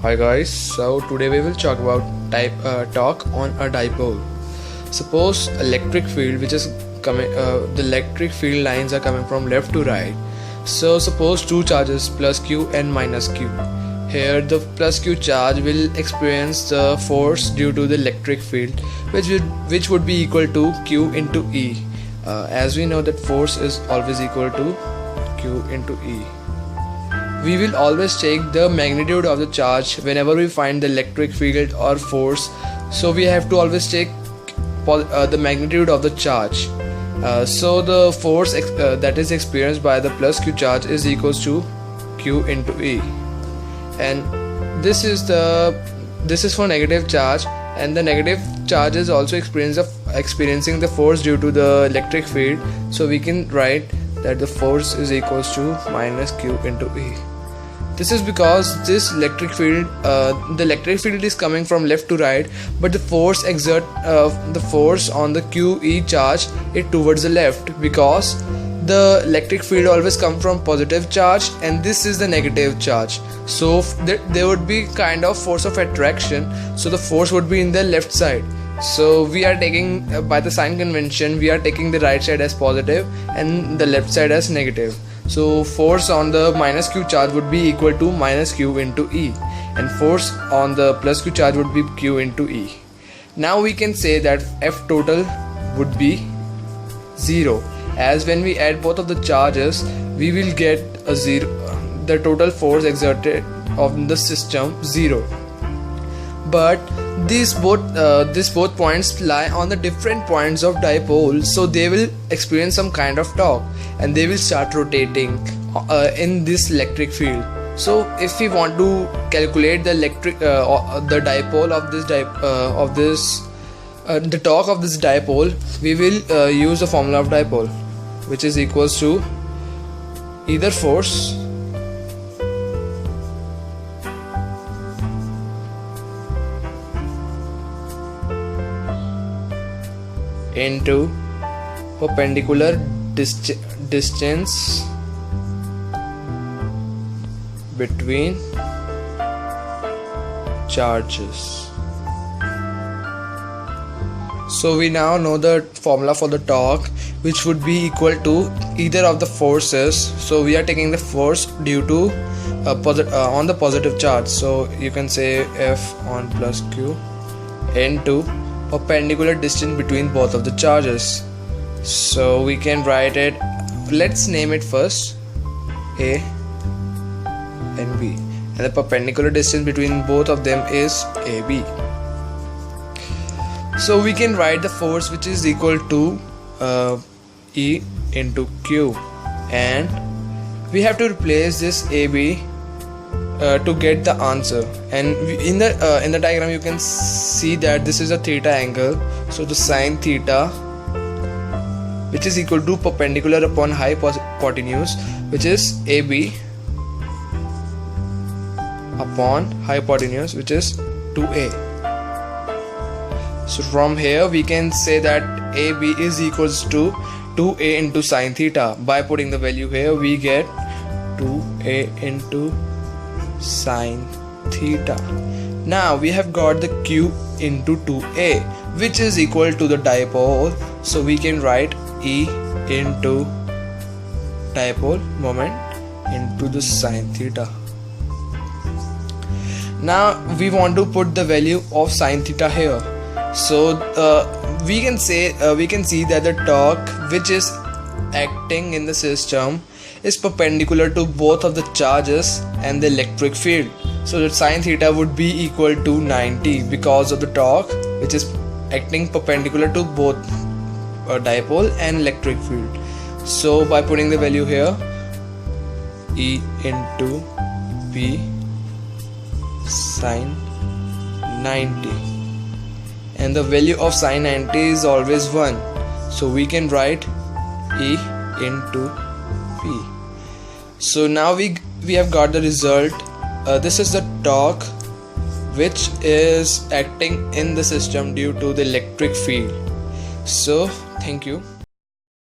Hi guys, so today we will talk about talk on a dipole. Suppose electric field which is coming, the electric field lines are coming from left to right. So suppose two charges plus q and minus q. Here the plus q charge will experience the force due to the electric field, which would be equal to q into E. As we know that force is always equal to q into E. We will always take the magnitude of the charge whenever we find the electric field or force. So we have to always take the magnitude of the charge. So the force that is experienced by the plus q charge is equals to q into E. And this is for negative charge, and the negative charge is also experiencing the force due to the electric field. So we can write that the force is equals to minus q into E. This is because this electric field, the electric field is coming from left to right, but the force on the QE charge is towards the left, because the electric field always comes from positive charge and this is the negative charge. So there would be kind of force of attraction, so the force would be in the left side. So we are taking, by the sign convention, we are taking the right side as positive and the left side as negative. So force on the minus q charge would be equal to minus q into E, and force on the plus q charge would be q into E. Now we can say that F total would be 0, as when we add both of the charges we will get a 0, the total force exerted on the system 0. But these both points lie on the different points of dipole, so they will experience some kind of torque and they will start rotating in this electric field. So if we want to calculate the dipole of this the torque of this dipole, we will use the formula of dipole, which is equals to either force into perpendicular distance between charges. So we now know the formula for the torque, which would be equal to either of the forces. So we are taking the force due to on the positive charge, so you can say F on plus Q into perpendicular distance between both of the charges. So we can write it, let's name it first A and B, and the perpendicular distance between both of them is AB. So we can write the force, which is equal to E into Q, and we have to replace this AB to get the answer. And in the diagram you can see that this is a theta angle, so the sine theta, which is equal to perpendicular upon hypotenuse, which is AB upon hypotenuse, which is 2A. So from here we can say that AB is equals to 2A into sine theta. By putting the value here we get 2A into sine theta. Now we have got the Q into 2A, which is equal to the dipole, so we can write E into dipole moment into the sine theta. Now we want to put the value of sine theta here. So we can see that the torque which is acting in the system is perpendicular to both of the charges and the electric field. So the sine theta would be equal to 90 because of the torque which is acting perpendicular to both dipole and electric field. So by putting the value here, E into B sine 90, and the value of sine 90 is always 1, so we can write E into P. So now we have got the result. This is the torque which is acting in the system due to the electric field. So thank you.